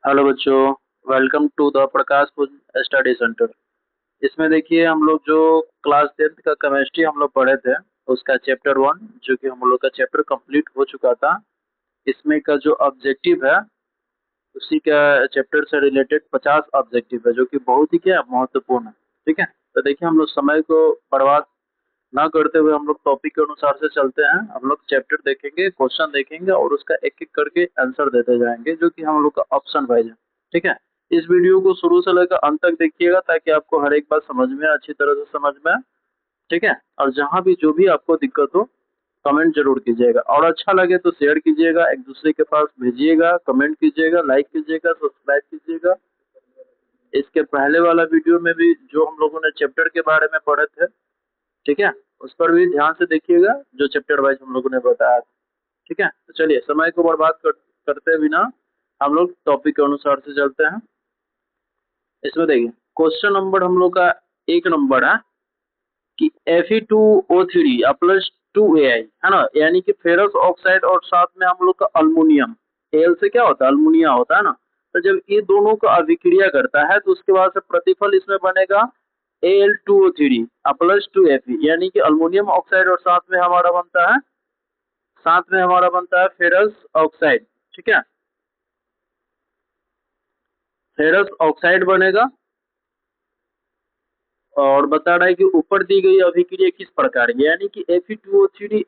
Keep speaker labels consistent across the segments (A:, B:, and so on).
A: Hello बच्चों, welcome to the प्रकाश पुंज study centre. इसमें देखिए हम लोग जो क्लास 10th का केमिस्ट्री हम लोग पढ़े थे उसका चैप्टर 1 जो कि हम लोग का चैप्टर कंप्लीट हो चुका था। इसमें का जो ऑब्जेक्टिव है उसी का चैप्टर से रिलेटेड 50 ऑब्जेक्टिव है जो कि बहुत ही क्या महत्वपूर्ण है। ठीक है, तो देखिए हम लोग समय को बर्बाद ना करते हुए हम लोग टॉपिक के अनुसार से चलते हैं। हम लोग चैप्टर देखेंगे, क्वेश्चन देखेंगे और उसका एक एक करके आंसर देते जाएंगे जो कि हम लोग का ऑप्शन वाइज है। ठीक है, इस वीडियो को शुरू से लेकर अंत तक देखिएगा ताकि आपको हर एक बात समझ में अच्छी तरह से समझ में आए। ठीक है, और जहाँ भी जो भी आपको दिक्कत हो कमेंट जरूर कीजिएगा और अच्छा लगे तो शेयर कीजिएगा, एक दूसरे के पास भेजिएगा, कमेंट कीजिएगा, लाइक कीजिएगा, सब्सक्राइब कीजिएगा। इसके पहले वाला वीडियो में भी जो हम लोगों ने चैप्टर के बारे में पढ़े थे, ठीक है, उस पर भी ध्यान से देखिएगा जो चैप्टर वाइज हम लोगों ने बताया था। ठीक है, तो चलिए समय को बर्बाद करते बिना हम लोग टॉपिक के अनुसार से चलते हैं। इसमें देखिए क्वेश्चन नंबर हम लोग का 1 नंबर है कि Fe2O3 प्लस 2Ai है ना, यानी कि फेरस ऑक्साइड और साथ में हम लोग का अल्मुनियम, एल से क्या होता है अल्मुनिया होता है ना। तो जब ये दोनों का अभिक्रिया करता है तो उसके बाद से प्रतिफल इसमें बनेगा Al2O3 प्लस 2Fe, यानी कि अल्मुनियम ऑक्साइड और साथ में हमारा बनता है फेरस ऑक्साइड। ठीक है, फेरस ऑक्साइड बनेगा और बता रहा है कि ऊपर दी गई अभिक्रिया किस प्रकार की, यानी कि Fe2O3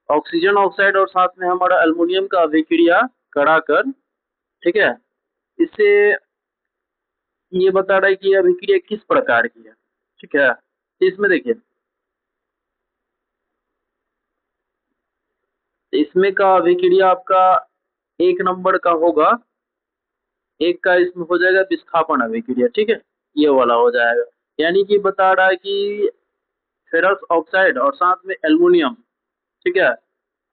A: ऑक्सीजन ऑक्साइड और साथ में हमारा अल्मुनियम का अभिक्रिया कराकर, ठीक है, इससे ये बता रहा है कि ये अभिक्रिया किस प्रकार की है। ठीक है, इसमें देखिए इसमें का अभिक्रिया आपका 1 नंबर का होगा, एक का इसमें हो जाएगा विस्थापन अभिक्रिया। ठीक है, ये वाला हो जाएगा, यानी कि बता रहा है कि फेरस ऑक्साइड और साथ में एल्युमिनियम, ठीक है,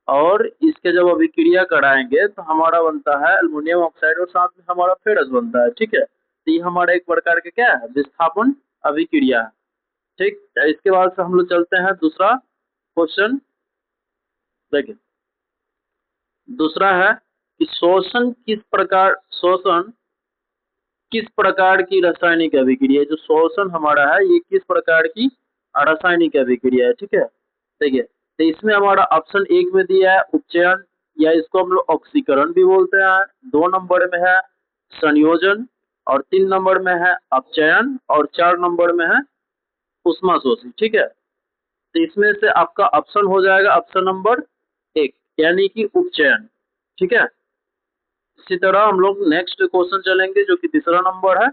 A: और इसके जब अभिक्रिया कराएंगे तो हमारा बनता है एल्युमिनियम ऑक्साइड और साथ में हमारा फेरस बनता है। ठीक है, तो ये हमारा एक प्रकार का क्या है विस्थापन अभिक्रिया है। ठीक, इसके बाद से हम लोग चलते हैं दूसरा क्वेश्चन। देखिए दूसरा है कि शोषण किस प्रकार की रासायनिक अभिक्रिया है। जो शोषण हमारा है ये किस प्रकार की रासायनिक अभिक्रिया है। ठीक है, देखिए तो इसमें हमारा ऑप्शन 1 में दिया है उपचयन, या इसको हम लोग ऑक्सीकरण भी बोलते हैं। 2 नंबर में है संयोजन और 3 नंबर में है अपचयन और 4 नंबर में है उष्माशोषी। ठीक है, तो इसमें से आपका ऑप्शन हो जाएगा ऑप्शन नंबर 1, यानी कि उपचयन। ठीक है, इसी तरह हम लोग नेक्स्ट क्वेश्चन चलेंगे जो कि तीसरा नंबर है।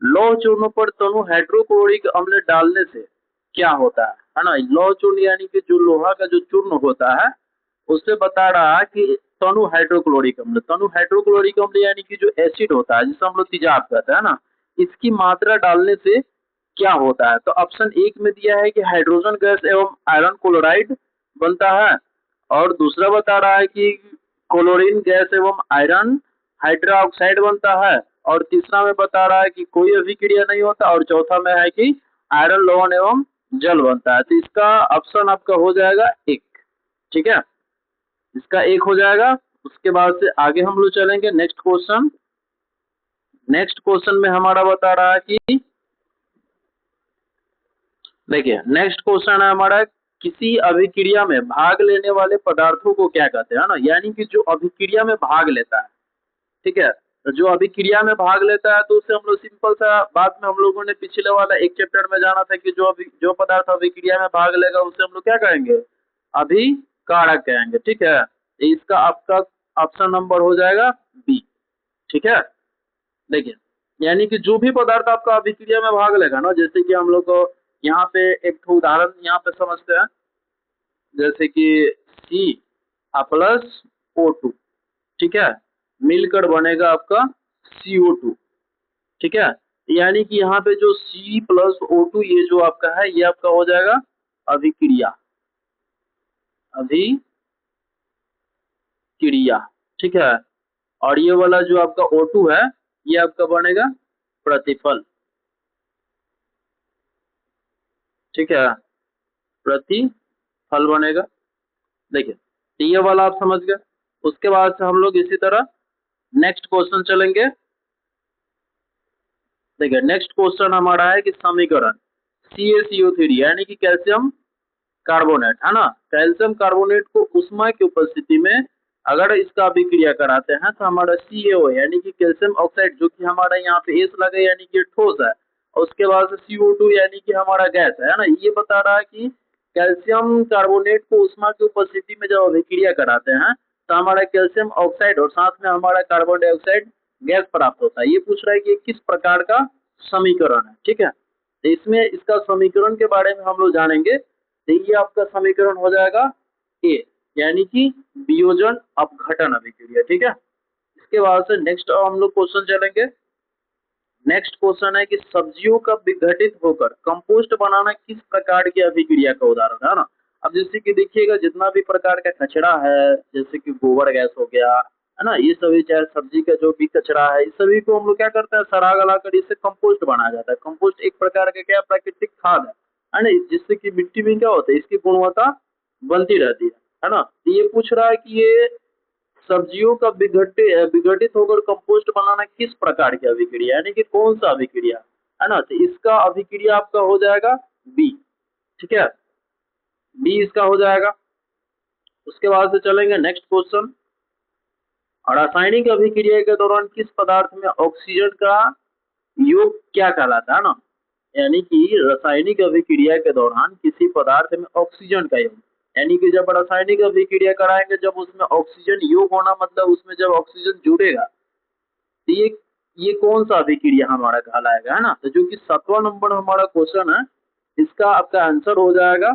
A: लौह चूर्ण पर तनु हाइड्रोक्लोरिक अम्ल डालने से क्या होता है ना। लौह चूर्ण यानी कि जो लोहा का जो चूर्ण होता है उससे बता रहा है कि तनु हाइड्रोक्लोरिक अम्ल यानी कि जो एसिड होता है जिसे हम लोग तेजाब कहते हैं ना, इसकी मात्रा डालने से क्या होता है। तो ऑप्शन 1 में दिया है कि हाइड्रोजन गैस एवं आयरन क्लोराइड बनता है, और दूसरा बता रहा है कि क्लोरीन गैस एवं आयरन हाइड्रोक्साइड बनता है, और तीसरा में बता रहा है कि कोई अभिक्रिया नहीं होता, और चौथा में है कि आयरन लवण एवं जल बनता है। तो इसका ऑप्शन आपका हो जाएगा 1। ठीक है, इसका 1 हो जाएगा। उसके बाद से आगे हम लोग चलेंगे नेक्स्ट क्वेश्चन। नेक्स्ट क्वेश्चन में हमारा बता रहा है कि देखिए नेक्स्ट क्वेश्चन है हमारा किसी अभिक्रिया में भाग लेने वाले पदार्थों को क्या कहते हैं ना, यानी कि जो अभिक्रिया में भाग लेता है। ठीक है, तो जो अभिक्रिया में भाग लेता है तो उसे हम लोग सिंपल सा बात में हम लोगों ने पिछले वाला एक चैप्टर में जाना था कि जो पदार्थ अभिक्रिया में भाग लेगा उसे हम लोग क्या कहेंगे अभिकारक कहेंगे। ठीक है, तो इसका आपका ऑप्शन नंबर हो जाएगा बी। ठीक है, देखिए यानी कि जो भी पदार्थ आपका अभिक्रिया में भाग लेगा ना, जैसे कि हम लोग को यहाँ पे एक उदाहरण यहाँ पे समझते हैं, जैसे कि C+O2, ठीक है, मिलकर बनेगा आपका CO2। ठीक है, यानी कि यहाँ पे जो C+O2 ये जो आपका है ये आपका हो जाएगा अभिक्रिया। ठीक है, और ये वाला जो आपका O2 है ये आपका बनेगा प्रतिफल। ठीक है, प्रतिफल बनेगा। देखिए ये वाला आप समझ गए। उसके बाद से हम लोग इसी तरह नेक्स्ट क्वेश्चन चलेंगे। देखिए नेक्स्ट क्वेश्चन हमारा है कि समीकरण CaCO3 यानी कि कैल्शियम कार्बोनेट है ना, कैल्शियम कार्बोनेट को उष्मा की उपस्थिति में अगर इसका अभिक्रिया कराते हैं तो हमारा CaO यानी कि कैल्शियम ऑक्साइड, जो कि हमारा यहाँ पे एस लगे यानी कि ठोस है, और उसके बाद से CO2 यानी कि हमारा गैस है ना, ये बता रहा है कि कैल्शियम कार्बोनेट को उष्मा की उपस्थिति में जब अभिक्रिया कराते हैं तो हमारा कैल्शियम ऑक्साइड और साथ में हमारा कार्बन डाइऑक्साइड गैस प्राप्त होता है। ये पूछ रहा है कि किस प्रकार का समीकरण है, ठीक है। तो इसमें इसका समीकरण के बारे में हम लोग जानेंगे। तो ये आपका समीकरण हो जाएगा ए यानी कि वियोजन अपघटन अभिक्रिया, ठीक है। इसके बाद से नेक्स्ट हम लोग क्वेश्चन चलेंगे। नेक्स्ट क्वेश्चन है कि सब्जियों का विघटित होकर कंपोस्ट बनाना किस प्रकार की अभिक्रिया का उदाहरण है ना। अब जैसे कि देखिएगा जितना भी प्रकार का कचरा है, जैसे कि गोबर गैस हो गया है ना, ये सभी चाहे सब्जी का जो भी कचरा है, इस सभी को हम लोग क्या करते हैं, सड़ा गला कर इससे कंपोस्ट बनाया जाता है। कंपोस्ट एक प्रकार का क्या प्राकृतिक खाद है ना, जिससे कि मिट्टी में क्या होता है, इसकी गुणवत्ता बनती रहती है ना। तो ये पूछ रहा है कि ये सब्जियों का विघटित होकर कंपोस्ट बनाना किस प्रकार की अभिक्रिया यानी कि कौन सा अभिक्रिया है ना। तो इसका अभिक्रिया आपका हो जाएगा बी, ठीक है, बी इसका हो जाएगा। उसके बाद से चलेंगे नेक्स्ट क्वेश्चन। रासायनिक अभिक्रिया के दौरान किस पदार्थ में ऑक्सीजन का योग क्या कहलाता है ना, यानी कि रासायनिक अभिक्रिया के दौरान किसी पदार्थ में ऑक्सीजन का योग, यानी कि जब रासायनिक अभिक्रिया कराएंगे जब उसमें ऑक्सीजन योग होना मतलब उसमें जब ऑक्सीजन जुड़ेगा तो ये कौन सा अभिक्रिया हमारा कहलाएगा है ना। तो जो कि 7वां नंबर हमारा क्वेश्चन है, इसका आपका आंसर हो जाएगा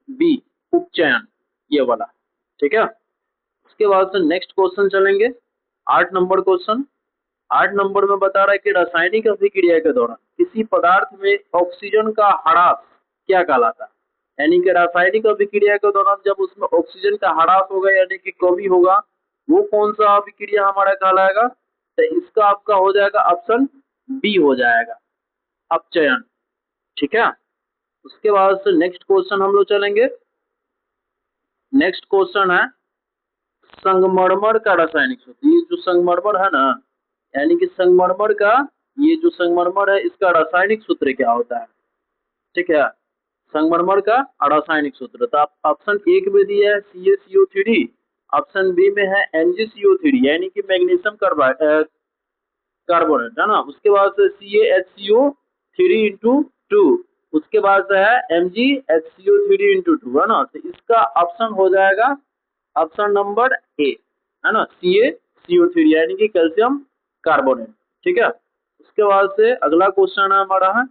A: बी, उपचयन, ये वाला, ठीक है। उसके बाद से नेक्स्ट क्वेश्चन चलेंगे, 8 नंबर क्वेश्चन। 8 नंबर में बता रहा है कि रासायनिक अभिक्रिया के दौरान किसी पदार्थ में ऑक्सीजन का ह्रास क्या कहलाता है, यानी कि रासायनिक अभिक्रिया के दौरान जब उसमें ऑक्सीजन का ह्रास होगा यानी कि कमी होगा, वो कौन सा अभिक्रिया हमारा कहलाएगा। तो इसका आपका हो जाएगा ऑप्शन बी हो जाएगा, अपचयन, ठीक है। उसके बाद से नेक्स्ट क्वेश्चन हम लोग चलेंगे। नेक्स्ट क्वेश्चन है संगमरमर का रासायनिक सूत्र। ये जो संगमरमर है ना, यानी कि संगमरमर का, ये जो संगमरमर है इसका रासायनिक सूत्र क्या होता है, ठीक है, संगमरमर का रासायनिक सूत्र। तो आप ऑप्शन ए में दिया है CaCO3, ऑप्शन बी में है MgCO3 यानी कि मैग्नीशियम कार्बोनेट है ना। उसके बाद से CaHCO3 × 2, उसके बाद से है MgHCO3 × 2 है ना। तो इसका ऑप्शन हो जाएगा ऑप्शन नंबर ए है ना, CaCO3 यानी कि कैल्शियम कार्बोनेट, ठीक है। उसके बाद से अगला क्वेश्चन है हमारा है,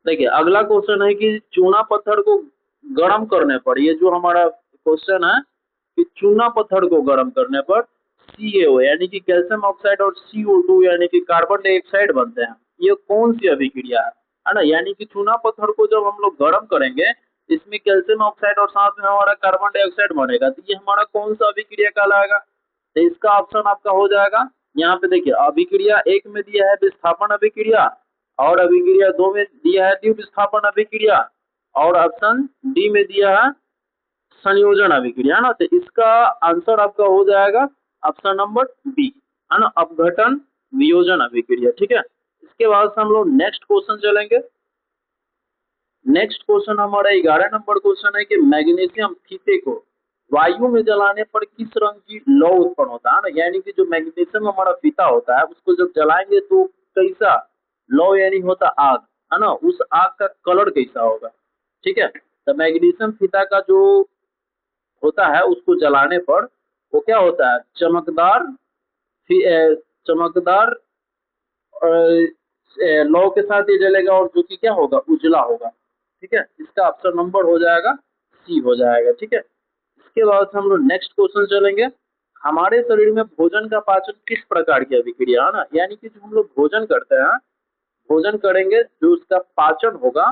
A: देखिए अगला क्वेश्चन है कि चूना पत्थर को गर्म करने पर, ये जो हमारा क्वेश्चन है कि चूना पत्थर को गर्म करने पर CaO यानी कि कैल्शियम ऑक्साइड और CO2 यानी कि कार्बन डाइऑक्साइड बनते हैं, ये कौन सी अभिक्रिया है ना। यानी कि चूना पत्थर को जब हम लोग गर्म करेंगे इसमें कैल्शियम ऑक्साइड और साथ में हमारा कार्बन डाइऑक्साइड बनेगा, तो ये हमारा कौन सा अभिक्रिया कहलाएगा। तो इसका ऑप्शन आपका हो जाएगा, यहाँ पे देखिए अभिक्रिया 1 में दिया है विस्थापन अभिक्रिया, और अभिक्रिया 2 में दिया है द्वितीय विस्थापन अभिक्रिया, और ऑप्शन डी में दिया है संयोजन अभिक्रिया है ना। तो इसका आंसर आपका हो जाएगा ऑप्शन नंबर बी है ना, अपघटन वियोजन अभिक्रिया, ठीक है। इसके बाद से हम लोग नेक्स्ट क्वेश्चन चलेंगे। नेक्स्ट क्वेश्चन हमारा 11 नंबर क्वेश्चन है कि मैग्नीशियम फीते को वायु में जलाने पर किस रंग की लौ उत्पन्न होता है ना, यानी कि जो मैग्नीशियम हमारा फीता होता है उसको जब जलाएंगे तो कैसा लौ यानी होता आग है ना, उस आग का कलर कैसा होगा, ठीक है। तो मैग्नीशियम फीता का जो होता है उसको जलाने पर वो क्या होता है, चमकदार चमकदार लौ के साथ ये जलेगा और जो कि क्या होगा, उजला होगा, ठीक है। इसका ऑप्शन नंबर हो जाएगा सी हो जाएगा, ठीक है। इसके बाद हम लोग नेक्स्ट क्वेश्चन चलेंगे। हमारे शरीर में भोजन का पाचन किस प्रकार की अभिक्रिया है ना, यानी कि जो हम लोग भोजन करते हैं, भोजन करेंगे जो उसका पाचन होगा,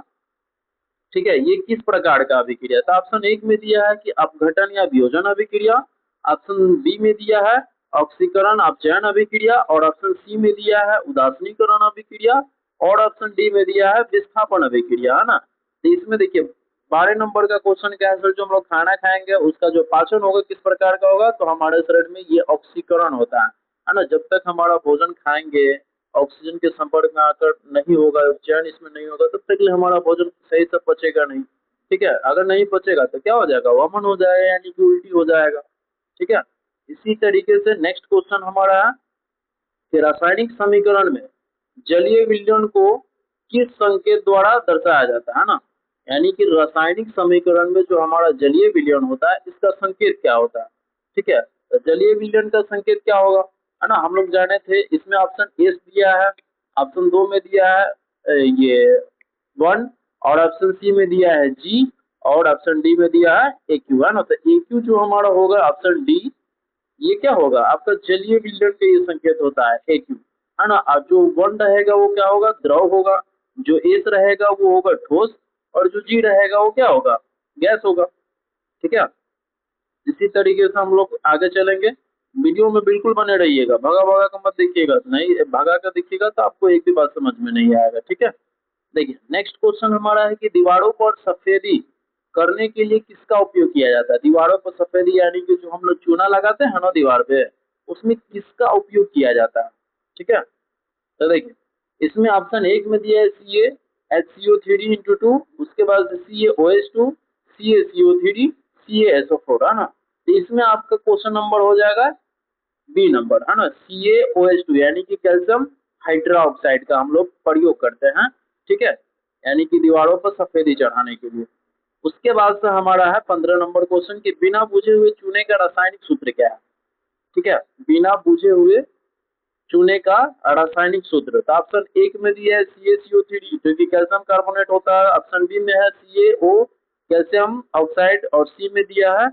A: ठीक है, ये किस प्रकार का अभिक्रिया। तो ऑप्शन 1 में दिया है कि अपघटन या वियोजन अभिक्रिया, ऑप्शन बी में दिया है ऑक्सीकरण अपचयन अभिक्रिया, और ऑप्शन सी में दिया है उदासीनीकरण अभिक्रिया, और ऑप्शन डी में दिया है विस्थापन अभिक्रिया है ना। तो इसमें देखिए 12 नंबर का क्वेश्चन का आंसर जो हम लोग खाना खाएंगे उसका जो पाचन होगा किस प्रकार का होगा, तो हमारे शरीर में ये ऑक्सीकरण होता है ना। जब तक हमारा भोजन खाएंगे ऑक्सीजन के संपर्क में आकर नहीं होगा, चयन इसमें नहीं होगा, तब तक के लिए हमारा भोजन सही से पचेगा नहीं। ठीक है, अगर नहीं पचेगा तो क्या हो जाएगा, वमन हो जाएगा, यानी कि उल्टी हो जाएगा। ठीक है, इसी तरीके से नेक्स्ट क्वेश्चन हमारा है कि रासायनिक समीकरण में जलीय विलयन को किस संकेत द्वारा दर्शाया जाता है ना। यानी कि रासायनिक समीकरण में जो हमारा जलीय विलयन होता है इसका संकेत क्या होता है। ठीक है, तो जलीय विलयन का संकेत क्या होगा, है ना। हम लोग जाने थे, इसमें ऑप्शन एस दिया है, ऑप्शन 2 में दिया है ये 1, और ऑप्शन सी में दिया है जी, और ऑप्शन डी में दिया है ए क्यू, है ना। तो ए क्यू जो हमारा होगा ऑप्शन डी, ये क्या होगा आपका जलीय विलयन का ये संकेत होता है ए क्यू, है ना। और जो 1 रहेगा वो क्या होगा, द्रव होगा, जो एस रहेगा वो होगा ठोस, और जो जी रहेगा वो क्या होगा, गैस होगा। ठीक है, इसी तरीके से हम लोग आगे चलेंगे। वीडियो में बिल्कुल बने रहिएगा, भगा भगा का मत देखिएगा, नहीं भगा कर देखिएगा तो आपको एक भी बात समझ में नहीं आएगा। ठीक है, देखिए नेक्स्ट क्वेश्चन हमारा है कि दीवारों पर सफेदी करने के लिए किसका उपयोग किया जाता है। दीवारों पर सफेदी यानी कि जो हम लोग चूना लगाते हैं ना दीवार पे, उसमें किसका उपयोग किया जाता है। ठीक है, तो देखिए इसमें ऑप्शन 1 में दिया है सी ए HCO3 × 2, उसके बाद CaOH2, CaCO3, CaSO4, है ना। तो इसमें आपका क्वेश्चन नंबर हो जाएगा बी नंबर, है ना। CaOH2 यानी कि कैल्शियम हाइड्रोक्साइड का हम लोग प्रयोग करते हैं। ठीक है, यानी कि दीवारों पर सफेदी चढ़ाने के लिए। उसके बाद से हमारा है 15 नंबर क्वेश्चन कि बिना बुझे हुए चूने का रासायनिक सूत्र क्या है। ठीक है, बिना बुझे हुए चूने का रासायनिक सूत्र, तो ऑप्शन 1 में दिया है CaCO3 जो कि कैल्शियम कार्बोनेट होता है, ऑप्शन बी में है CaO कैल्शियम ऑक्साइड, और सी में दिया है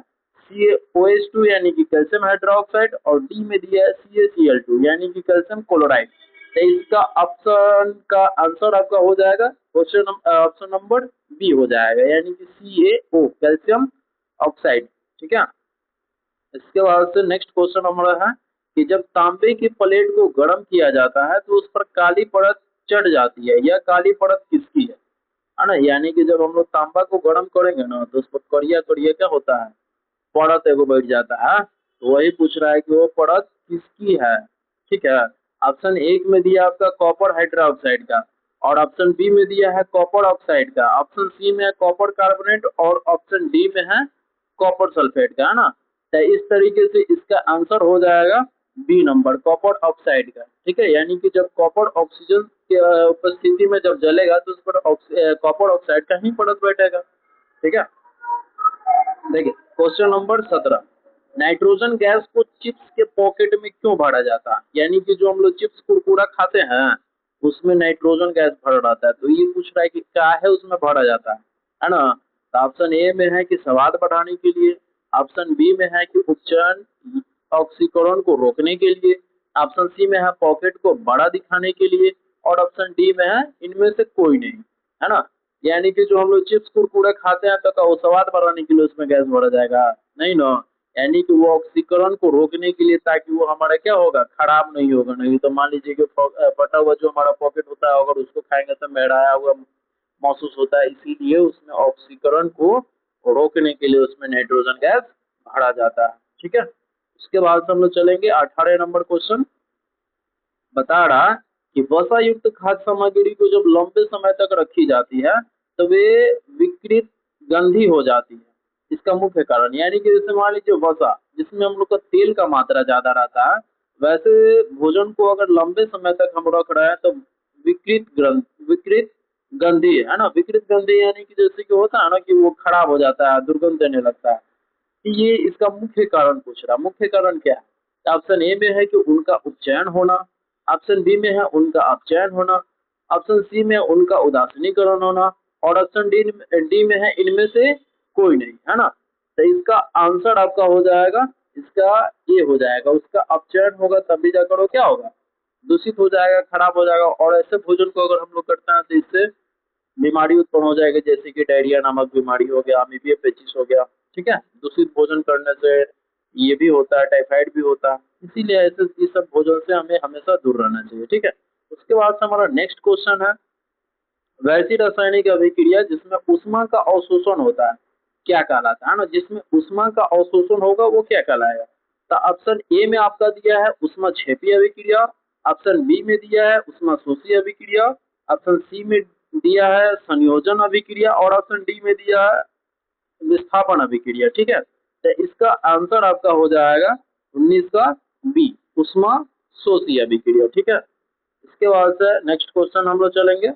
A: CaOH2 यानी कि कैल्शियम हाइड्रोक्साइड, और डी में दिया है CaCl2 यानी कि कैल्शियम क्लोराइड। तो इसका ऑप्शन का आंसर आपका हो जाएगा क्वेश्चन ऑप्शन नंबर बी हो जाएगा, यानी कि CaO कैल्शियम ऑक्साइड। ठीक है, इसके बाद से नेक्स्ट क्वेश्चन हमारा है कि जब तांबे की प्लेट को गर्म किया जाता है तो उस पर काली परत चढ़ जाती है, यह काली परत किसकी है ना। यानी कि जब हम लोग तांबा को गर्म करेंगे ना तो उस पर करिया करिया क्या होता है, परत एगो बैठ जाता है। तो वही पूछ रहा है कि वो परत किसकी है। ठीक है, ऑप्शन 1 में दिया आपका कॉपर हाइड्रोक्साइड का, और ऑप्शन बी में दिया है कॉपर ऑक्साइड का, ऑप्शन सी में है कॉपर कार्बोनेट, और ऑप्शन डी में है कॉपर सल्फेट का, है ना। तो इस तरीके से इसका आंसर हो जाएगा बी नंबर कॉपर ऑक्साइड का। ठीक है, यानी कि जब कॉपर ऑक्सीजन की उपस्थिति में जब जलेगा तो उस पर कॉपर ऑक्साइड का ही परत बैठेगा। ठीक है, देखिए क्वेश्चन नंबर 17, नाइट्रोजन गैस को चिप्स के पॉकेट में क्यों भरा जाता है। यानी कि जो हम लोग चिप्स कुरकुरा खाते हैं उसमें नाइट्रोजन गैस भरा रहता है, तो ये पूछ रहा है कि क्या है उसमें भरा जाता है ना। तो ऑप्शन ए में है कि स्वाद बढ़ाने के लिए, ऑप्शन बी में है कि उपचयन ऑक्सीकरण को रोकने के लिए, ऑप्शन सी में है पॉकेट को बड़ा दिखाने के लिए, और ऑप्शन डी में है इनमें से कोई नहीं, है ना। यानी कि जो हम लोग चिप्स कुरकुरे खाते हैं तो क्या वो स्वाद बढ़ाने के लिए उसमें गैस भरा जाएगा, नहीं ना। यानी कि वो ऑक्सीकरण को रोकने के लिए, ताकि वो हमारा क्या होगा, खराब नहीं होगा। नहीं तो मान लीजिए कि फटा हुआ जो हमारा पॉकेट होता है अगर उसको खाएंगे तो मेढ़ाया हुआ महसूस होता है, इसीलिए उसमें ऑक्सीकरण को रोकने के लिए उसमें नाइट्रोजन गैस भरा जाता है। ठीक है, उसके बाद से हम लोग चलेंगे 18 नंबर क्वेश्चन। बता रहा कि वसा युक्त खाद्य सामग्री को जब लंबे समय तक रखी जाती है तो वे विकृत गंधी हो जाती है। इसका मुख्य कारण, यानी कि जैसे मान लीजिए वसा जिसमें हम लोग का तेल का मात्रा ज्यादा रहता है, वैसे भोजन को अगर लंबे समय तक हम रख रहे हैं तो विकृत गंधी, है ना। विकृत गंधी यानी कि जैसे कि होता है ना कि वो खराब हो जाता है, दुर्गंध देने लगता है। कि ये इसका मुख्य कारण पूछ रहा, मुख्य कारण क्या है। ऑप्शन ए में है कि उनका उपचयन होना, ऑप्शन बी में है उनका अपचयन होना, ऑप्शन सी में उनका उदासीनीकरण होना, और ऑप्शन डी में है इनमें से कोई नहीं, है ना। तो इसका आंसर आपका हो जाएगा, इसका ये हो जाएगा, उसका अपचयन होगा तभी जाकर वो क्या होगा, दूषित हो जाएगा, खराब हो जाएगा। और ऐसे भोजन को अगर हम लोग करते हैं तो इससे बीमारी उत्पन्न हो जाएगी, जैसे कि डायरिया नामक बीमारी हो गया, अमीबिया पेचिस हो गया। ठीक है, दूषित भोजन करने से ये भी होता है, टाइफाइड भी होता है, इसीलिए ऐसे इस सब भोजन से हमें हमेशा दूर रहना चाहिए। ठीक है, उसके बाद से हमारा नेक्स्ट क्वेश्चन है वैसी रासायनिक अभिक्रिया जिसमें ऊष्मा का अवशोषण होता है क्या कहलाता है ना, जिसमें ऊष्मा का अवशोषण होगा वो क्या कहलाएगा। तो ऑप्शन ए में आपका दिया है ऊष्मा क्षेपी अभिक्रिया, ऑप्शन बी में दिया है ऊष्मा शोषी अभिक्रिया, ऑप्शन सी में दिया है संयोजन अभिक्रिया और ऑप्शन डी में दिया है विस्थापन अभिक्रिया। ठीक है, तो इसका आंसर आपका हो जाएगा 19 का बी, उष्मा शोषी अभिक्रिया। ठीक है, इसके बाद से नेक्स्ट क्वेश्चन हम लोग चलेंगे।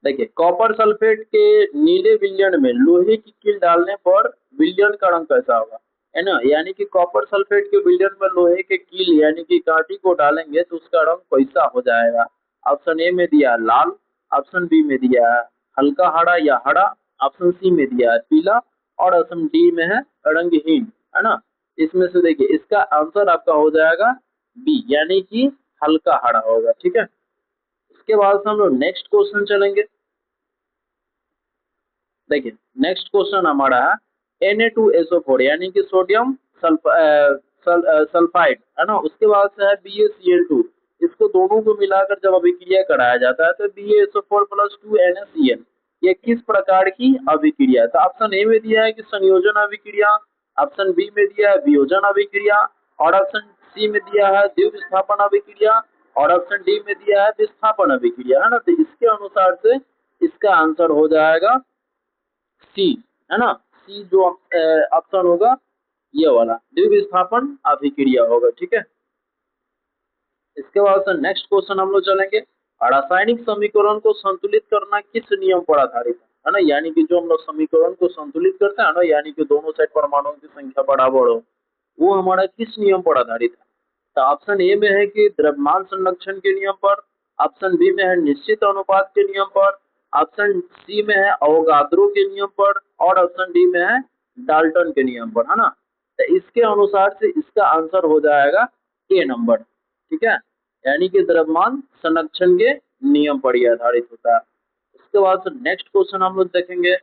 A: देखिए, कॉपर सल्फेट के नीले विलयन में लोहे की कील डालने पर विलयन का रंग कैसा होगा, है ना। यानी कि कॉपर सल्फेट के विलयन में लोहे के कील यानी कि कांटी को डालेंगे तो उसका रंग कैसा हो जाएगा। ऑप्शन ए में दिया है लाल, ऑप्शन बी में दिया है हल्का हरा या हरा, ऑप्शन सी में दिया है पीला और ऑप्शन डी में है रंगहीन, है ना। इसमें से देखिए इसका आंसर आपका हो जाएगा बी, यानी कि हल्का हरा होगा। ठीक है, इसके बाद से हम लोग नेक्स्ट क्वेश्चन चलेंगे। देखिए, नेक्स्ट क्वेश्चन हमारा है Na2SO4 यानी कि सोडियम सल्फाइड, है ना। उसके बाद से है BaCl2, इसको दोनों को मिलाकर जब अभिक्रिया कराया जाता है तो BaSO4 + 2NaCl, ये किस प्रकार की अभिक्रिया है। तो ऑप्शन ए में दिया है कि संयोजन अभिक्रिया, ऑप्शन बी में दिया है वियोजन अभिक्रिया और ऑप्शन सी में दिया है द्विविस्थापन अभिक्रिया और ऑप्शन डी में दिया है विस्थापन अभिक्रिया, है ना। तो इसके अनुसार से इसका आंसर हो जाएगा सी, है ना। सी जो ऑप्शन होगा ये वाला द्विविस्थापन अभिक्रिया होगा। ठीक है, इसके बाद से नेक्स्ट क्वेश्चन हम लोग चलेंगे। रासायनिक समीकरण को संतुलित करना किस नियम पर आधारित है ना। यानी कि जो हम लोग समीकरण को संतुलित करते हैं ना, यानी कि दोनों साइड परमाणुओं की संख्या बराबर हो, वो हमारा किस नियम पर आधारित है। तो ऑप्शन ए में है कि द्रव्यमान संरक्षण के नियम पर, ऑप्शन बी में है निश्चित अनुपात के नियम पर, ऑप्शन सी में है अवोगाद्रो के नियम पर और ऑप्शन डी में है डाल्टन के नियम पर, है ना। तो इसके अनुसार से इसका आंसर हो जाएगा ए नंबर। ठीक है, यानी कि द्रव्यमान संरक्षण के नियम पर ही आधारित होता है। इसके बाद से नेक्स्ट क्वेश्चन हम लोग देखेंगे।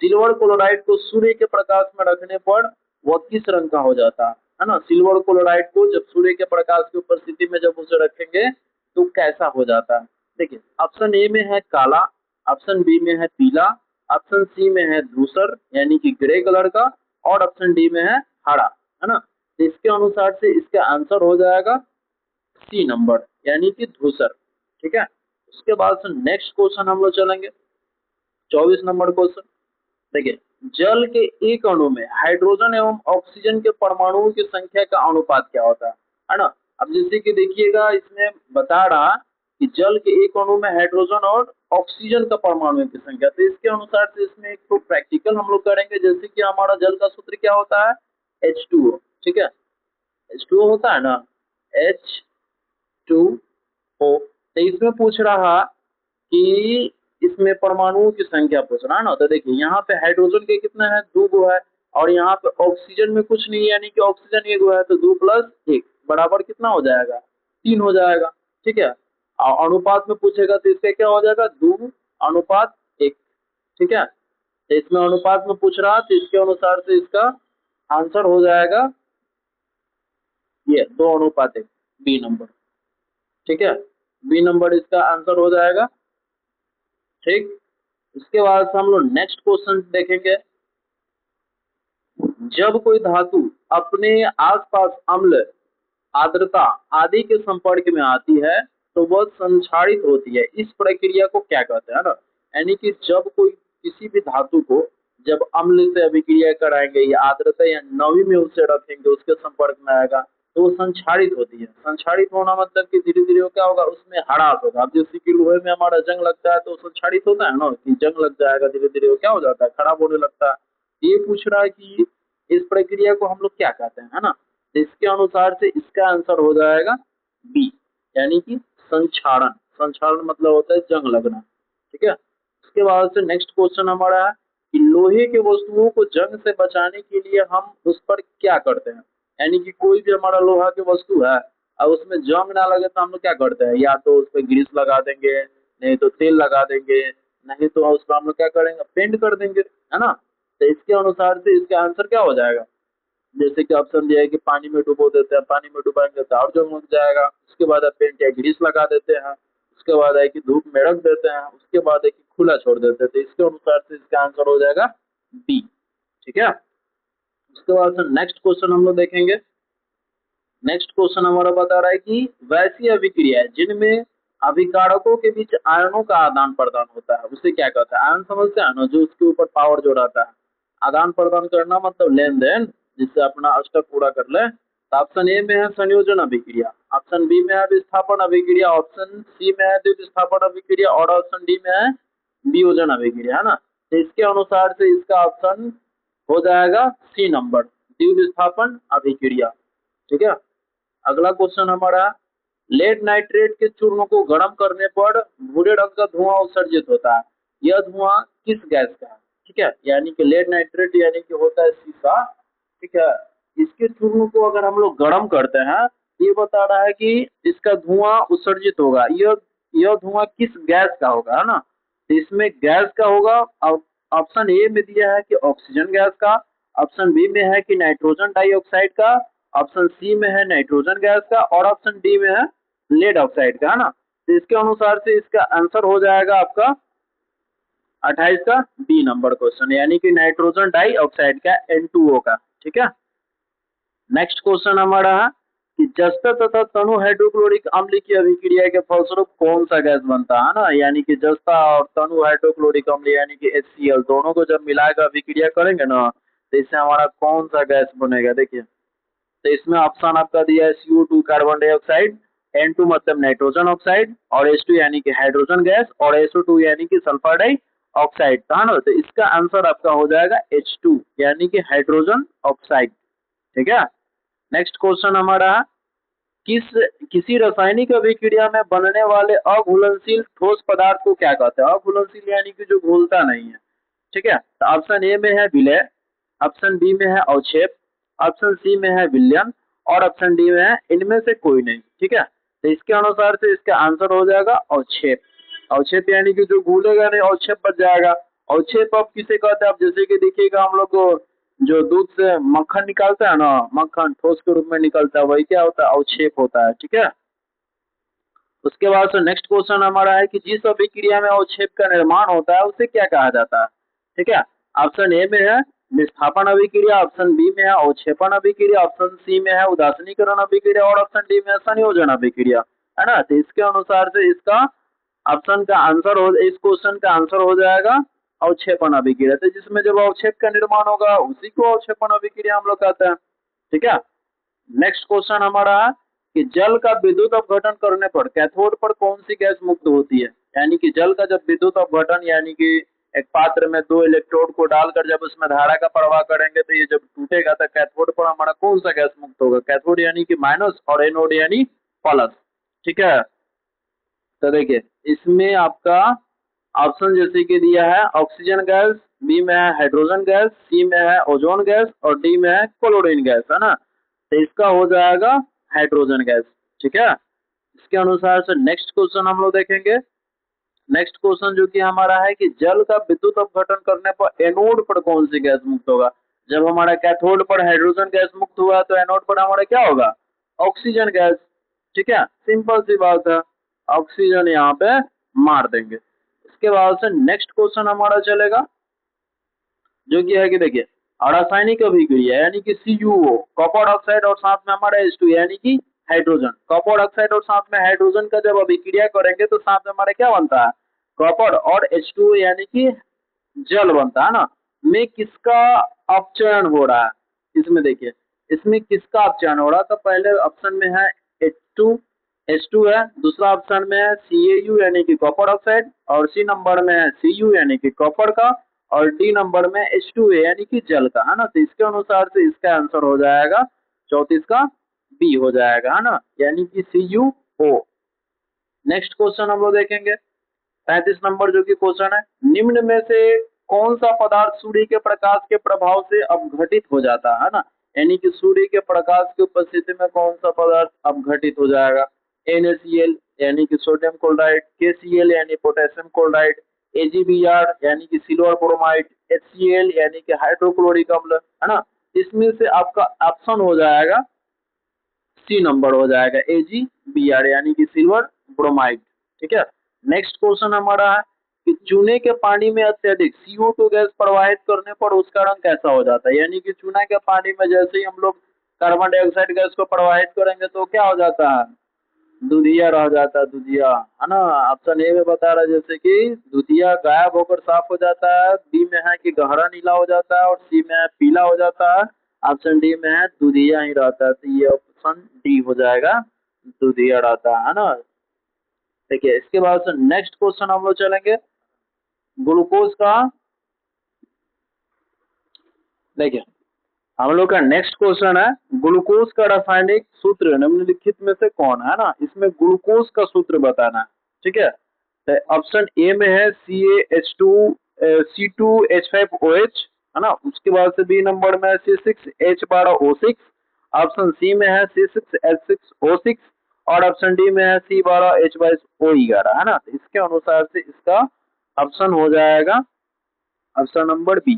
A: सिल्वर क्लोराइड को सूर्य के प्रकाश में रखने पर वह किस रंग का हो जाता है ना। सिल्वर क्लोराइड को जब सूर्य के प्रकाश की उपस्थिति में जब उसे रखेंगे तो कैसा हो जाता है। देखिए, ऑप्शन ए में है काला, ऑप्शन बी में है पीला, ऑप्शन सी में है धूसर यानी कि ग्रे कलर का और ऑप्शन डी में है हरा, है ना। तो इसके अनुसार से इसका आंसर हो जाएगा सी नंबर, यानी कि धूसर। ठीक है, उसके बाद से नेक्स्ट क्वेश्चन हम लोग चलेंगे 24 नंबर क्वेश्चन। देखिए, जल के एक अणु में हाइड्रोजन एवं ऑक्सीजन के परमाणुओं की संख्या का अनुपात क्या होता है ना। अब जैसे कि देखिएगा इसमें बता रहा कि जल के एक अणु में हाइड्रोजन और ऑक्सीजन का परमाणुओं की संख्या, तो इसके अनुसार से इसमें एक तो प्रैक्टिकल हम लोग करेंगे। जैसे कि हमारा जल का सूत्र क्या होता है H2O। ठीक है, H2O होता है ना, H2O। तो इसमें पूछ रहा कि इसमें परमाणुओं की संख्या पूछ रहा है ना। तो देखिए यहाँ पे हाइड्रोजन के कितने हैं, 2 गो है और यहाँ पे ऑक्सीजन में कुछ नहीं है, यानी कि ऑक्सीजन 1 गो है, तो 2 + 1 बराबर कितना हो जाएगा, 3 हो जाएगा। ठीक है, और अनुपात में पूछेगा तो इसका क्या हो जाएगा, 2:1। ठीक है, तो इसमें अनुपात में पूछ रहा तो इसके अनुसार से इसका आंसर हो जाएगा ये 2:1, बी नंबर। ठीक है, बी नंबर इसका आंसर हो जाएगा। ठीक, इसके बाद से हम लोग नेक्स्ट क्वेश्चन देखेंगे। जब कोई धातु अपने आसपास अम्ल, आर्द्रता आदि के संपर्क में आती है तो वह संक्षारित होती है, इस प्रक्रिया को क्या कहते हैं ना। यानी कि जब कोई किसी भी धातु को जब अम्ल से अभिक्रिया कराएंगे या आर्द्रता या नमी में उसे रखेंगे उसके संपर्क में आएगा तो वो संक्षारित होती है। संक्षारित होना मतलब कि धीरे धीरे क्या होगा, उसमें हरास होगा। अब जैसे कि लोहे में हमारा जंग लगता है तो संक्षारित होता है ना, कि जंग लग जाएगा, धीरे धीरे वो क्या हो जाता है, खराब होने लगता है। ये पूछ रहा है कि इस प्रक्रिया को हम लोग क्या कहते हैं, है ना। तो इसके अनुसार से इसका आंसर हो जाएगा बी, यानी कि संक्षारण। संक्षारण मतलब होता है जंग लगना। ठीक है, इसके बाद से नेक्स्ट क्वेश्चन हमारा है कि लोहे के वस्तुओं को जंग से बचाने के लिए हम उस पर क्या करते हैं। यानी कि कोई भी हमारा लोहा की वस्तु है और उसमें जंग ना लगे तो हम लोग क्या करते हैं, या तो उस पर ग्रीस लगा देंगे, नहीं तो तेल लगा देंगे, नहीं तो उसको हम लोग क्या करेंगे, पेंट कर देंगे, है ना। तो इसके अनुसार से इसका आंसर क्या हो जाएगा। जैसे कि ऑप्शन दिया है कि पानी में डुबो देते हैं, पानी में डुबाएंगे तो और जंग लग जाएगा। उसके बाद आप पेंट या ग्रीस लगा देते हैं, उसके बाद है कि धूप में रख देते हैं, उसके बाद है कि खुला छोड़ देते हैं। तो इसके अनुसार से इसका आंसर हो जाएगा बी। ठीक है, उसके बाद से नेक्स्ट क्वेश्चन हम लोग देखेंगे। नेक्स्ट क्वेश्चन हमारा बता रहा है कि वैसी अभिक्रिया जिनमें अभिकारकों के बीच आयनों का आदान प्रदान होता है उसे क्या कहता है? आयन समझते हैं ना, जो उसके ऊपर पावर जो रहता है। आदान प्रदान करना मतलब लेन देन, जिससे अपना अष्टक पूरा कर ले। तो ऑप्शन ए में है संयोजन अभिक्रिया, ऑप्शन बी में है विस्थापन अभिक्रिया, ऑप्शन सी में है द्विविस्थापन अभिक्रिया और ऑप्शन डी में है वियोजन अभिक्रिया, है ना। तो इसके अनुसार से इसका ऑप्शन हो जाएगा सी नंबर, द्विविस्थापन अभिक्रिया। ठीक है, अगला क्वेश्चन हमारा, लेड नाइट्रेट के चूर्ण को गर्म करने पर भूरे रंग का धुआं उत्सर्जित होता है, यह धुआं किस गैस का है? ठीक है, यानी कि लेड नाइट्रेट यानी कि होता है शीशा। ठीक है, इसके चूर्ण को अगर हम लोग गर्म करते हैं, ये बता रहा है कि इसका धुआं उत्सर्जित होगा, यह धुआं किस गैस का होगा, है ना। तो इसमें गैस का होगा, ऑप्शन ए में दिया है कि ऑक्सीजन गैस का, ऑप्शन बी में है कि नाइट्रोजन डाइऑक्साइड का, ऑप्शन सी में है नाइट्रोजन गैस का और ऑप्शन डी में है लेड ऑक्साइड का, है ना। तो इसके अनुसार से इसका आंसर हो जाएगा आपका 28 का डी नंबर क्वेश्चन, यानी कि नाइट्रोजन डाइऑक्साइड का N2O का। ठीक है, नेक्स्ट क्वेश्चन हमारा है कि जस्ता तथा तनु हाइड्रोक्लोरिक अम्ल की अभिक्रिया के फलस्वरूप कौन सा गैस बनता है ना, यानी कि जस्ता और तनु हाइड्रोक्लोरिक अम्ल यानी कि HCl दोनों को जब मिलाकर अभिक्रिया करेंगे ना, तो इससे हमारा कौन सा गैस बनेगा? देखिए, तो इसमें ऑप्शन आपका दिया है CO2 कार्बन डाइऑक्साइड, N2 मतलब नाइट्रोजन ऑक्साइड और H2 यानी कि हाइड्रोजन गैस और SO2 यानी कि सल्फर डाइऑक्साइड, है ना। तो इसका आंसर आपका हो जाएगा H2 यानी कि हाइड्रोजन ऑक्साइड। ठीक है, नेक्स्ट क्वेश्चन हमारा, किसी रासायनिक अभिक्रिया में बनने वाले अघुलनशील ठोस पदार्थ को क्या कहते हैं? अघुलनशील यानी कि जो घुलता नहीं है। ठीक है, तो ऑप्शन ए में है विलय, ऑप्शन बी में है अवक्षेप, ऑप्शन सी में है विलयन और ऑप्शन डी में है इनमें से कोई नहीं। ठीक है, तो इसके अनुसार से इसका आंसर हो जाएगा अवक्षेप। अवक्षेप यानी कि जो घुलेगा नहीं, अवक्षेप बच जाएगा। अवक्षेप अब किसे कहते हैं? अब जैसे कि देखिएगा, हम लोग को जो दूध से मक्खन निकालता है ना, मक्खन ठोस के रूप में निकलता है, वही क्या होता है? अवक्षेप होता है। ठीक है, उसके बाद से नेक्स्ट क्वेश्चन हमारा है कि जिस अभिक्रिया में अवक्षेप का निर्माण होता है उसे क्या कहा जाता है? ठीक है, ऑप्शन ए में है विस्थापन अभिक्रिया, ऑप्शन बी में है अवक्षेपण अभिक्रिया, ऑप्शन सी में है उदासीनीकरण अभिक्रिया और ऑप्शन डी में है संयोजन अभिक्रिया, है ना। तो इसके अनुसार से इसका ऑप्शन का आंसर हो, इस क्वेश्चन का आंसर हो जाएगा अवक्षेपण अभिक्रिया। तो जिसमें जब अवक्षेप का निर्माण होगा उसी को अवक्षेपण अभिक्रिया हम लोग कहते हैं। ठीक है, नेक्स्ट क्वेश्चन हमारा है कि जल का विद्युत अपघटन करने पर कैथोड पर कौन सी गैस मुक्त होती है? यानी कि जल का जब विद्युत अपघटन यानी कि एक पात्र में दो इलेक्ट्रोड को डालकर जब उसमें धारा का प्रवाह करेंगे तो ये जब टूटेगा तो कैथोड पर हमारा कौन सा गैस मुक्त होगा? कैथोड यानी कि माइनस और एनोड यानी प्लस। ठीक है, तो देखिए इसमें आपका ऑप्शन जैसे कि दिया है ऑक्सीजन गैस, बी में है हाइड्रोजन गैस, सी में है ओजोन गैस और डी में है क्लोरीन गैस, है ना। तो इसका हो जाएगा हाइड्रोजन गैस। ठीक है, इसके अनुसार से नेक्स्ट क्वेश्चन हम लोग देखेंगे। नेक्स्ट क्वेश्चन जो कि हमारा है कि जल का विद्युत अपघटन करने पर एनोड पर कौन सी गैस मुक्त होगा? जब हमारा कैथोड पर हाइड्रोजन गैस मुक्त हुआ तो एनोड पर हमारा क्या होगा? Oxygen gas. ठीक है, सिंपल सी बात है, ऑक्सीजन यहाँ पे मार देंगे। इसके बाद से नेक्स्ट क्वेश्चन हमारा चलेगा जो कि है कि देखिए रासायनिक अभिक्रिया यानी कि CuO कॉपर ऑक्साइड और साथ में हमारा H2 यानी कि हाइड्रोजन, कॉपर ऑक्साइड और साथ में हाइड्रोजन का जब अभिक्रिया करेंगे तो साथ में हमारा क्या बनता है? कॉपर और H2 यानी कि जल बनता है ना। में किसका अपचयन हो रहा है? इसमें देखिए, इसमें किसका अपचयन हो रहा है? तो पहले ऑप्शन में है H2 है, दूसरा ऑप्शन में है CaU यानी कि कॉपर ऑक्साइड और सी नंबर में है Cu यानी कि कॉपर का और डी नंबर में H2A यानी कि जल का, है ना। तो इसके अनुसार से इसका आंसर हो जाएगा 34 का बी हो जाएगा, है ना, यानी कि CuO। नेक्स्ट क्वेश्चन हम लोग देखेंगे 35 नंबर जो कि क्वेश्चन है, निम्न में से कौन सा पदार्थ सूर्य के प्रकाश के प्रभाव से अपघटित हो जाता है ना, यानी कि सूर्य के प्रकाश की उपस्थिति में कौन सा पदार्थ अपघटित हो जाएगा? NaCl यानी कि सोडियम क्लोराइड, KCl यानी पोटेशियम क्लोराइड, AgBr यानी कि सिल्वर ब्रोमाइड, HCl यानी कि हाइड्रोक्लोरिक अम्ल, है ना। इसमें से आपका ऑप्शन हो जाएगा सी नंबर हो जाएगा AgBr यानी कि सिल्वर ब्रोमाइड। ठीक है। नेक्स्ट क्वेश्चन हमारा है कि चूने के पानी में अत्यधिक CO2 गैस प्रवाहित करने पर उसका रंग कैसा हो जाता है। यानी कि चूना के पानी में जैसे ही हम लोग कार्बन डाइऑक्साइड गैस को प्रवाहित करेंगे तो क्या हो जाता है, दुधिया रह जाता है, दुधिया, है ना। ऑप्शन ए में बता रहा है जैसे कि दुधिया गायब होकर साफ हो जाता है, बी में है कि गहरा नीला हो जाता है और सी में है पीला हो जाता है, ऑप्शन डी में है दुधिया ही रहता है। तो ये ऑप्शन डी हो जाएगा, दुधिया रहता है ना। देखिए इसके बाद से नेक्स्ट क्वेश्चन हम लोग चलेंगे ग्लूकोज का। देखिए हम लोग का नेक्स्ट क्वेश्चन है ग्लूकोज का रासायनिक सूत्र निम्नलिखित में से कौन है ना। इसमें ग्लूकोज का सूत्र बताना है, ठीक है। तो ऑप्शन ए में है C2H5OH, है ना। उसके बाद से बी नंबर में है C6H12O6, ऑप्शन सी में है C6H6O6 और ऑप्शन डी में है C12H22O11, है ना। तो इसके अनुसार से इसका ऑप्शन हो जाएगा ऑप्शन नंबर बी,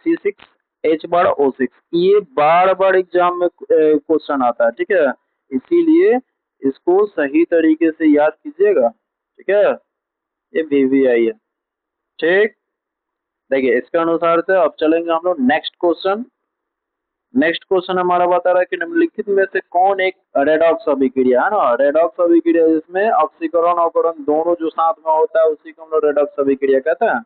A: C6H12O6। ये बार बार एग्जाम में क्वेश्चन आता है, ठीक है। इसीलिए इसको सही तरीके से याद कीजिएगा, ठीक है। ये VVI है, ठीक। देखिए इसके अनुसार से अब चलेंगे हम लोग नेक्स्ट क्वेश्चन। नेक्स्ट क्वेश्चन हमारा बता रहा है कि निम्नलिखित में से कौन एक रेडॉक्स अभिक्रिया, है ना। रेडॉक्स अभिक्रिया जिसमें ऑक्सीकरण अवकरण दोनों जो साथ में होता है उसी को हम लोग रेडॉक्स अभिक्रिया कहते हैं,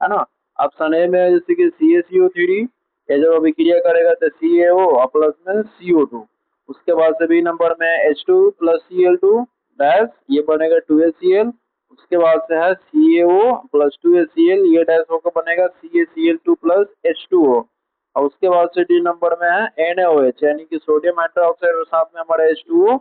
A: है ना। ऑप्शन ए में जैसे कि CaCO3, ये जब अभिक्रिया करेगा तो CaO और प्लस में CO2। उसके बाद से बी नंबर में H2 प्लस Cl2 डैश, ये बनेगा 2HCl। उसके बाद से है CaO प्लस 2HCl, ये डैश होकर बनेगा CaCl2 प्लस H2O। और उसके बाद से डी नंबर में है NaOH, यानी कि सोडियम हाइड्रोक्साइड और साथ में हमारा H2O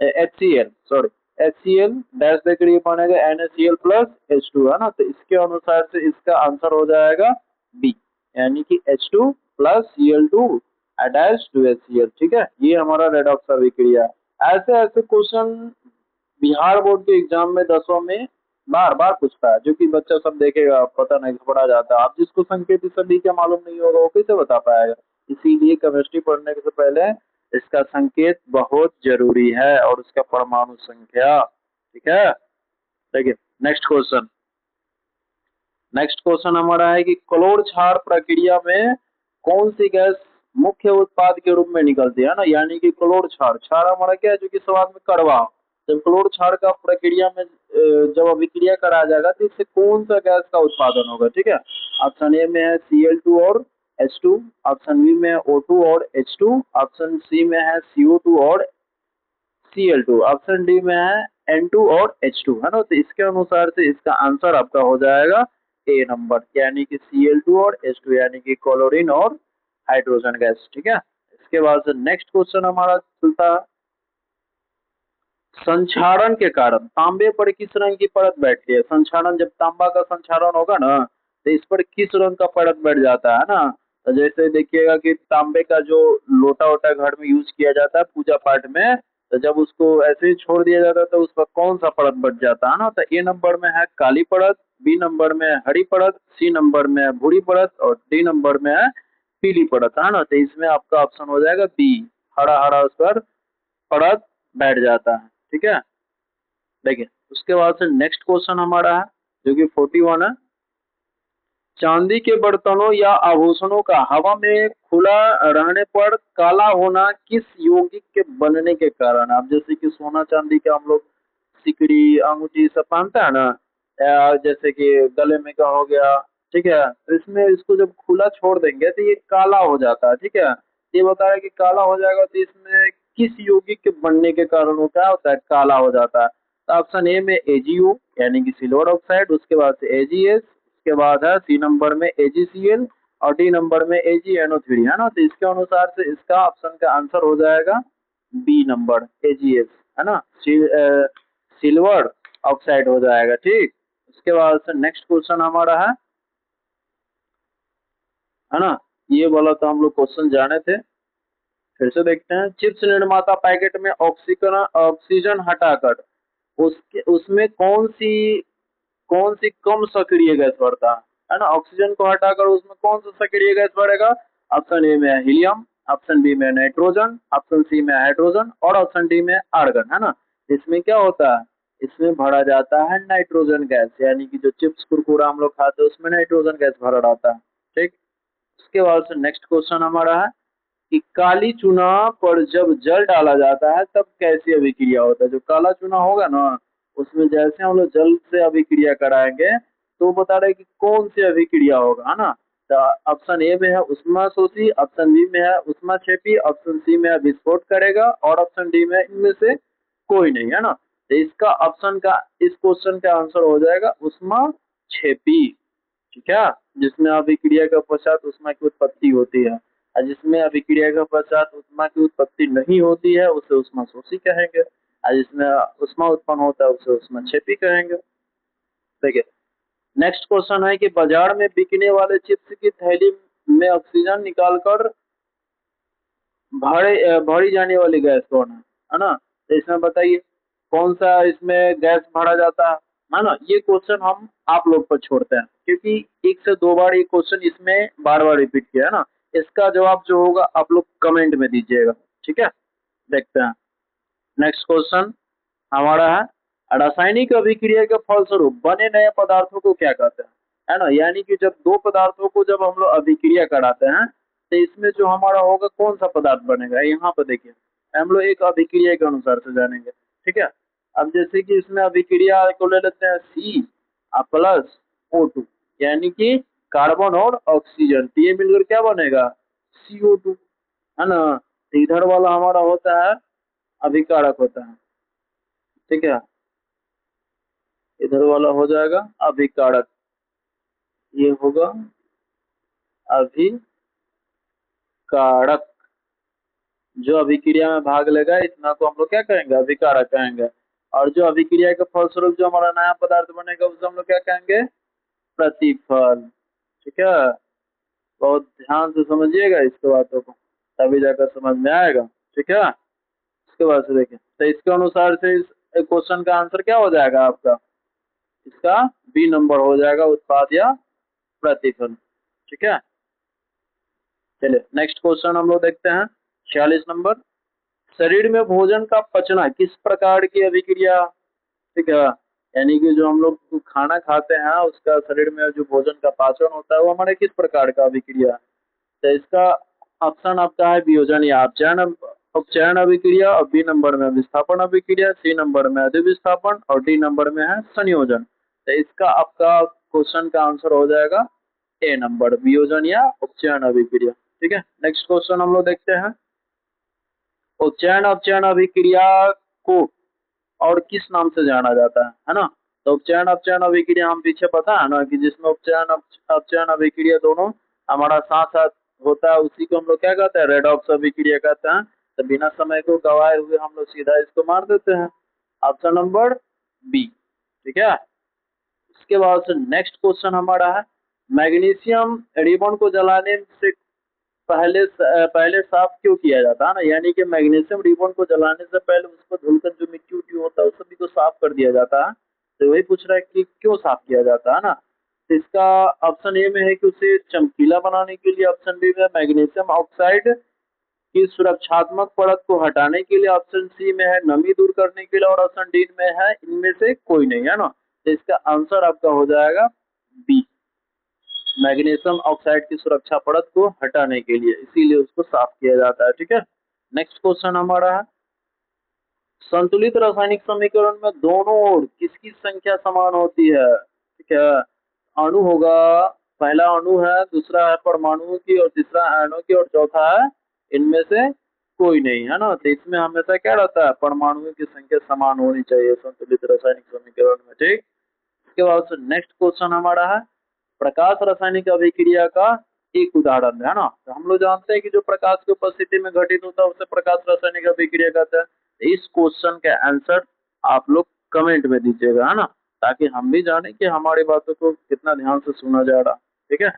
A: HCl, sorry HCl dash देकर ये बनेगा NaCl प्लस H2, है ना। तो इसके अनुसार से इसका आंसर हो जाएगा बी, यानी कि H2 plus Cl2 dash 2HCl, ठीक है। ये हमारा रेडॉक्स अभिक्रिया है। ऐसे ऐसे क्वेश्चन बिहार बोर्ड के एग्जाम में 10वीं में बार बार पूछता है, जो कि बच्चा सब देखेगा पता नहीं घबरा जाता है। आप जिसको संकेत सभी क्या मालूम नहीं होगा वो कैसे बता पाएगा। इसीलिए केमिस्ट्री पढ़ने से पहले इसका संकेत बहुत जरूरी है और उसका परमाणु संख्या, ठीक है। देखिए नेक्स्ट क्वेश्चन। नेक्स्ट क्वेश्चन हमारा है कि क्लोर क्षार प्रक्रिया में कौन सी गैस मुख्य उत्पाद के रूप में निकलती है ना। यानी कि क्लोर क्षार, क्षार हमारा क्या है जो कि स्वाद में कड़वा हो। जब क्लोर क्षार का प्रक्रिया में जब अभिक्रिया कराया जाएगा तो इससे कौन सा गैस का उत्पादन होगा, ठीक है। ऑप्शन ए में है Cl2 और H2, ऑप्शन बी में है O2 और H2, ऑप्शन सी में है CO2 और Cl2, ऑप्शन डी में है N2 और H2, है ना। तो इसके अनुसार से इसका आंसर आपका हो जाएगा ए नंबर, यानी कि Cl2 और H2, यानी कि क्लोरीन और हाइड्रोजन गैस, ठीक है। इसके बाद से नेक्स्ट क्वेश्चन हमारा चलता है संक्षारण के कारण तांबे पर किस रंग की परत बैठती है। संक्षारण, जब तांबा का संक्षारण होगा ना तो इस पर किस रंग का परत बैठ जाता है ना। तो जैसे देखिएगा कि तांबे का जो लोटा वोटा घर में यूज किया जाता है पूजा पाठ में, तो जब उसको ऐसे ही छोड़ दिया जाता है तो उस पर कौन सा परत बैठ जाता है ना। तो ए नंबर में है काली परत, बी नंबर में है हरी परत, सी नंबर में है भूरी परत और डी नंबर में है पीली परत, है ना। तो इसमें आपका ऑप्शन हो जाएगा बी, हरा हरा उस पर परत बैठ जाता है, ठीक है। देखिए उसके बाद से नेक्स्ट क्वेश्चन हमारा है जो कि 41 है। चांदी के बर्तनों या आभूषणों का हवा में खुला रहने पर काला होना किस यौगिक के बनने के कारण। आप जैसे कि सोना चांदी के हम लोग सिकड़ी अंगूठी सब पहनते हैं ना, या जैसे कि गले में का हो गया, ठीक है। तो इसमें इसको जब खुला छोड़ देंगे तो ये काला हो जाता है, ठीक है। ये बता रहा है कि काला हो जाएगा तो इसमें किस यौगिक के बनने के कारण वो क्या होता है, काला हो जाता है। तो ऑप्शन ए में AgO यानी कि सिल्वर ऑक्साइड, उसके बाद से AgS, उसके बाद है सी नंबर में AgCl और डी नंबर में AgNO3, है ना। तो इसके अनुसार से इसका ऑप्शन का आंसर हो जाएगा बी नंबर AgS, है ना। सिल्वर ऑक्साइड हो जाएगा, ठीक। उसके बाद से नेक्स्ट क्वेश्चन हमारा है ना। ये वाला तो हम लोग क्वेश्चन जाने थे, फिर से देखते हैं। चिप्स निर्माता पैकेट में ऑक्सीजन हटाकर उसके उसमें कौन सी कम सक्रिय गैस बढ़ता है ना। ऑक्सीजन को हटाकर उसमें कौन सा सक्रिय गैस बढ़ेगा। ऑप्शन ए में है हीलियम, ऑप्शन बी में नाइट्रोजन, ऑप्शन सी में हाइड्रोजन और ऑप्शन डी में आर्गन, है ना। इसमें क्या होता है इसमें भरा जाता है नाइट्रोजन गैस, यानी कि जो चिप्स कुरकुरा हम लोग खाते हैं उसमें नाइट्रोजन गैस भरा रहता है। ठीक। उसके बाद से नेक्स्ट क्वेश्चन हमारा है कि काली चूना पर जब जल डाला जाता है तब कैसी अभिक्रिया होता है। जो काला चूना होगा ना उसमें जैसे हम लोग जल से अभिक्रिया कराएंगे तो वो बता रहे हैं कि कौन सी अभिक्रिया होगा, है ना। तो ऑप्शन ए में है उष्मा शोषी, ऑप्शन बी में है उष्मा क्षेपी, ऑप्शन सी में है विस्फोट करेगा और ऑप्शन डी में इनमें से कोई नहीं, है ना। तो इसका ऑप्शन का इस क्वेश्चन का आंसर हो जाएगा उष्मा क्षेपी। ठीक है। जिसमें अभिक्रिया के पश्चात उष्मा की उत्पत्ति होती है और जिसमें अभिक्रिया के पश्चात उष्मा की उत्पत्ति नहीं होती है उसे उष्मा शोषी कहेंगे और जिसमें उष्मा उत्पन्न होता है उसे उष्मा क्षेपी कहेंगे। देखिए नेक्स्ट क्वेश्चन है कि बाजार में बिकने वाले चिप्स की थैली में ऑक्सीजन निकालकर भरी जाने वाली गैस कौन है ना। तो इसमें बताइए कौन सा इसमें गैस भरा जाता है ना। ये क्वेश्चन हम आप लोग पर छोड़ते हैं क्योंकि एक से दो बार ये क्वेश्चन इसमें बार बार रिपीट किया है ना। इसका जवाब जो होगा आप लोग कमेंट में दीजिएगा। ठीक है। देखते हैं नेक्स्ट क्वेश्चन हमारा है रासायनिक अभिक्रिया के फलस्वरूप बने नए पदार्थों को क्या कहते हैं, है ना। यानी कि जब दो पदार्थों को जब हम लोग अभिक्रिया कराते हैं तो इसमें जो हमारा होगा कौन सा पदार्थ बनेगा यहाँ पे देखिए हम लोग एक अभिक्रिया के अनुसार से जानेंगे। ठीक है। अब जैसे कि इसमें अभिक्रिया को ले लेते हैं सी प्लस O2 यानी कि कार्बन और ऑक्सीजन, तो ये मिलकर क्या बनेगा CO2, है ना। तो इधर वाला हमारा होता है अभिकारक होता है। ठीक है। इधर वाला हो जाएगा अभिकारक, ये होगा अभिकारक। जो अभिक्रिया में भाग लेगा इतना को हम लोग क्या कहेंगे अभिकारक कहेंगे। और जो अभिक्रिया के फलस्वरूप जो हमारा नया पदार्थ बनेगा उसे हम लोग क्या कहेंगे प्रतिफल। ठीक है। बहुत ध्यान से समझिएगा इसके बातों को तभी जाकर समझ में आएगा। ठीक है। इसके बाद से देखिए तो इसके अनुसार से इस क्वेश्चन का आंसर क्या हो जाएगा आपका, इसका बी नंबर हो जाएगा उत्पाद या प्रतिफल। ठीक है। चलिए नेक्स्ट क्वेश्चन हम लोग देखते हैं 46 नंबर। शरीर में भोजन का पचना किस प्रकार की अभिक्रिया। ठीक है। यानी कि जो हम लोग खाना खाते हैं उसका शरीर में जो भोजन का पाचन होता है वो हमारे किस प्रकार का अभिक्रिया। तो इसका ऑप्शन आपका है वियोजन या अपचयन अभिक्रिया और बी नंबर में विस्थापन अभिक्रिया, सी नंबर में अधिविस्थापन और डी नंबर में है संयोजन। तो इसका आपका क्वेश्चन का आंसर हो जाएगा ए नंबर वियोजन या उपचयन अभिक्रिया। ठीक है। नेक्स्ट क्वेश्चन हम लोग देखते हैं उपचयन अपचयन अभिक्रिया को और किस नाम से जाना जाता है ना। तो उपचयन अपचयन अभिक्रिया हम पीछे पता है ना कि जिसमें उपचयन अपचयन अभिक्रिया दोनों हमारा साथ साथ होता है उसी को हम लोग क्या कहते हैं रेडॉक्स अभिक्रिया कहते हैं। तो बिना समय को गवाए हुए हम लोग सीधा इसको मार देते हैं ऑप्शन नंबर बी। ठीक है। इसके बाद से नेक्स्ट क्वेश्चन हमारा है मैग्नीशियम रिबन को जलाने से पहले साफ क्यों किया जाता है ना। यानी कि मैग्नीशियम रिबन को जलाने से पहले उसको धुलकर जो मिट्टी उट्टी होता है उस सभी को साफ कर दिया जाता है। तो वही पूछ रहा है कि क्यों साफ किया जाता है ना। तो इसका ऑप्शन ए में है कि उसे चमकीला बनाने के लिए, ऑप्शन बी में मैग्नीशियम ऑक्साइड की सुरक्षात्मक परत को हटाने के लिए, ऑप्शन सी में है नमी दूर करने के लिए और ऑप्शन डी में है इनमें से कोई नहीं, है ना। तो इसका आंसर आपका हो जाएगा बी मैग्नीशियम ऑक्साइड की सुरक्षा परत को हटाने के लिए, इसीलिए उसको साफ किया जाता है। ठीक है। नेक्स्ट क्वेश्चन हमारा है संतुलित रासायनिक समीकरण में दोनों ओर किसकी संख्या समान होती है। ठीक है। अणु होगा, पहला अणु है, दूसरा है परमाणु की और तीसरा आयनों की और चौथा है इनमें से कोई नहीं, है ना। तो इसमें हमेशा क्या रहता है परमाणुओं की संख्या समान होनी चाहिए संतुलित रासायनिक समीकरण में। ठीक। इसके बाद नेक्स्ट क्वेश्चन हमारा है प्रकाश रासायनिक अभिक्रिया का एक उदाहरण है ना। तो हम लोग जानते हैं कि जो प्रकाश की उपस्थिति में घटित होता है उसे प्रकाश रासायनिक अभिक्रिया कहते हैं। तो इस क्वेश्चन का आंसर आप लोग कमेंट में दीजिएगा, है ना, ताकि हम भी जाने कि हमारी बातों को कितना ध्यान से सुना जा रहा। ठीक है।